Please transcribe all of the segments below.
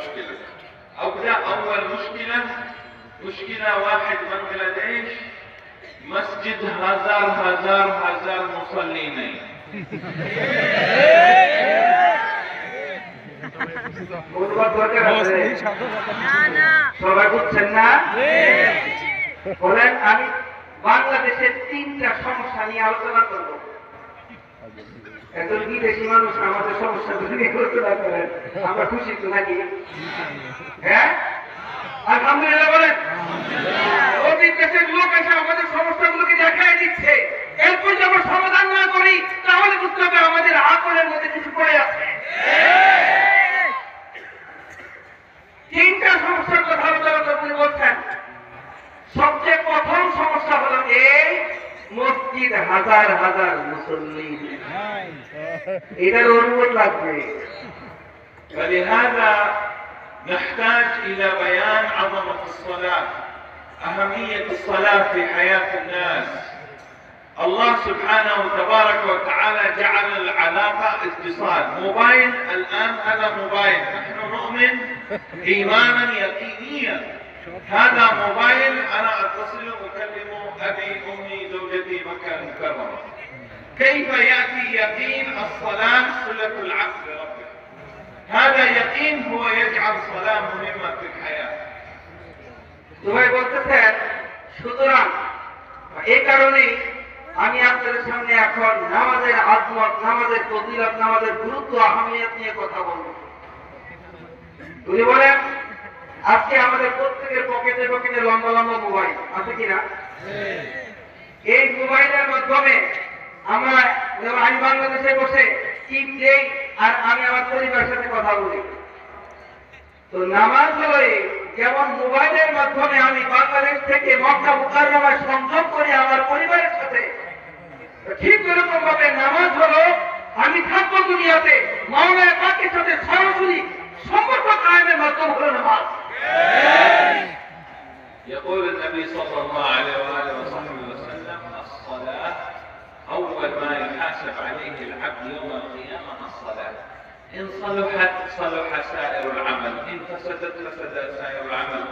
مشكلة. أول مشكلة واحد بنغلاديش مسجد هزار مصلين. সবাই বুঝছেন না? বলেন আমি বাংলাদেশের 3টা সমস্যা নিয়ে আলোচনা করব। একজন বিদেশি মানুষ আমাদের সমস্যাগুলো নিয়ে আলোচনা করেন, আমরা খুশি তো নাকি? হ্যাঁ, আলহামদুলিল্লাহ বলেন। ওই দেশের লোক এসে আমাদের সমস্যাগুলোকে দেখাই দিচ্ছে, এরপর যদি আমরা সমাধান না করি তাহলে বুঝতে হবে আমাদের আকলের মধ্যে কিছু পড়ে আছে। 3টা সমস্যার কথা আলোচনা করতে বলছেন। সবচেয়ে প্রথম সমস্যা হলো এই মসজিদ হাজার মুসল্লি, এটার অনুমোদ লাগবে। ولهذا نحتاج إلى بيان عظمة الصلاة، أهمية الصلاة في حياة الناس. الله سبحانه وتبارك وتعالى جعل العلاقة اتصال. موبايل الآن هذا موبايل، نحن نؤمن إيمانا يقينيا هذا موبايل، أنا أتصل وأكلم أبي أمي زوجتي مكة المكرمة. كيف يأتي يقين الصلاة صلة العبد بربه؟ هذا يقين هو يجعل الصلاة مهمة في الحياة. সুতরাং এই কারণে আমি আপনাদের সামনে এখন নামাজের আজমত, নামাজের ফজিলত, নামাজের গুরুত্ব, আহমিয়ত নিয়ে কথা বলবো। উনি বলেন আজকে আমাদের প্রত্যেকের পকেটে লম্বা মোবাইল আছে কিনা? এই মোবাইলের মাধ্যমে আমি বাংলাদেশে বসে টিপ দেই আর আমি আমার পরিবারের সাথে কথা বলি। তো নামাজ হলো যেমন মোবাইলের মাধ্যমে আমি বাংলাদেশ থেকে মক্কা মুকাররমায় সংযোগ করি আমার পরিবারের সাথে, ঠিক এরকম ভাবে নামাজ হলো আমি থাকবো দুনিয়াতে মাওলানা পাকের সাথে সরাসরি সম্পর্ক কায়েমের মাধ্যম হলো নামাজ। يقول النبي صلى الله عليه وآله وصحبه وسلم الصلاة أول ما يحاسب عليه العبد يوم القيامة الصلاة، إن صلحت صلح سائر العمل، إن فسدت فسد سائر العمل.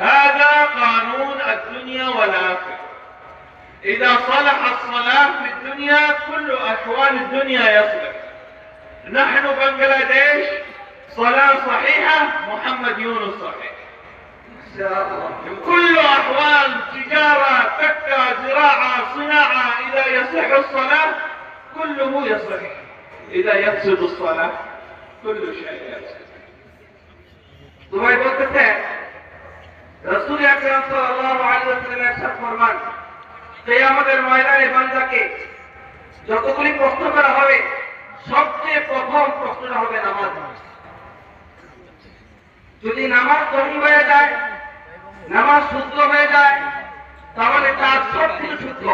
هذا قانون الدنيا والآخرة. إذا صلح الصلاة في الدنيا كل أحوال الدنيا يصلح. نحن بنغلاديش صلاة صحيحة، محمد يونس صحيح. كل أحوال تجارة، تكة، زراعة، صناعة، إذا يصح الصلاة كله يصح، إذا يفسد الصلاة كل شيء يفسد. দুবাই বলতেছে রাসূল আকরাম সাল্লাল্লাহু আলাইহি ওয়াসাল্লাম ارشاد ফরমান, কিয়ামতের ময়দানে বান্দাকে যতগুলি প্রশ্ন করা হবে সবচেয়ে প্রথম প্রশ্নটা হবে নামাজ। যদি নামাজ সহি হয়ে যায়, নামাজ শুদ্ধ হয়ে যায়, তাহলে তার সব কিছু শুদ্ধ।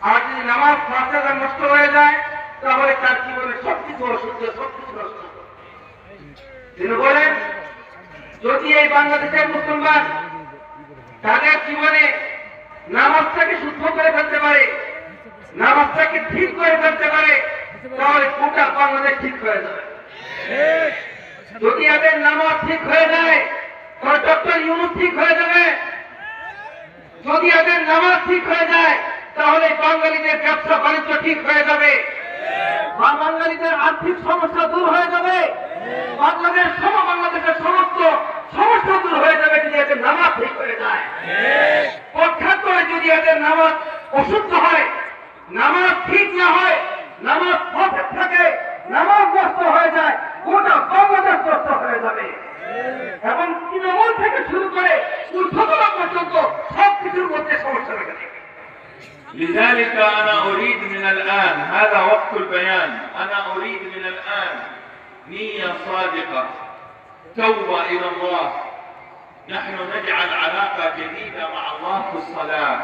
আর যদি নামাজ ফাঁসা নষ্ট হয়ে যায় তাহলে তার জীবনে সবকিছু অশুদ্ধ, সবকিছু নষ্ট। তিনি বলেন যদি এই বাংলাদেশের মুসলমান তাদের জীবনে নামাজটাকে শুদ্ধ করে ফেলতে পারে, নামাজটাকে ঠিক করে ফেলতে পারে, তাহলে গোটা বাংলাদেশ ঠিক হয়ে যাবে। যদি এদের নামাজ ঠিক হয়ে যায় তাহলে ডক্টর ইউনূস ঠিক হয়ে যাবে। যদি এদের নামাজ ঠিক হয়ে যায় তাহলে বাঙালিদের ব্যবসা বাণিজ্য ঠিক হয়ে যাবে, বাঙালিদের আর্থিক সমস্যা দূর হয়ে যাবে, বাংলাদেশের সমস্ত সমস্যা দূর হয়ে যাবে যদি এদের নামাজ ঠিক হয়ে যায়। অর্থাৎ করে যদি এদের নামাজ অশুদ্ধ হয়, নামাজ ঠিক না হয়, নামাজ পথে থাকে, নামাজ নষ্ট হয়ে যায়, গোটা বাংলাদেশ নষ্ট হয়ে যাবে এবং তৃণমূল থেকে শুরু করে ঊর্ধ্বতন পর্যন্ত সবকিছুর মধ্যে সমস্যা দেখা দেবে। لذلك أنا أريد من الآن، هذا وقت البيان، أنا أريد من الآن نية صادقة، توبة إلى الله. نحن نجعل علاقة جديدة مع الله في الصلاة.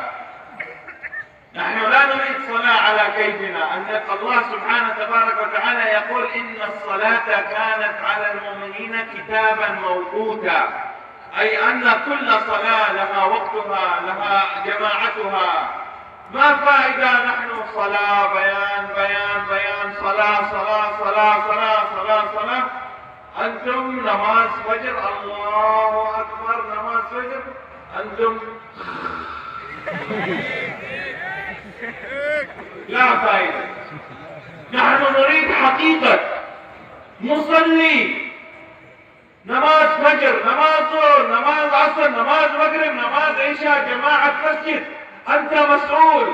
نحن لا نريد صلاة على كيفنا، أن الله سبحانه تبارك وتعالى يقول إن الصلاة كانت على المؤمنين كتابا موقوتا، أي أن كل صلاة لها وقتها، لها جماعتها. ما فائدة نحن صلاة بيان بيان بيان، صلاة صلاة صلاة صلاة صلاة صلاة، أنتم نماز فجر، الله أكبر، نماز فجر، أنتم لا فائدة. نحن نريد حقيقة مصلي، نماز فجر، نماز ظهر، نماز عصر، نماز مغرب، نماز عشاء، جماعة مسجد. أنت مسؤول،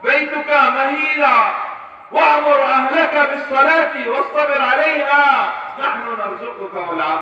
بيتك مهيلة، وأمر أهلك بالصلاة واصطبر عليها، نحن نرزقك والعافية.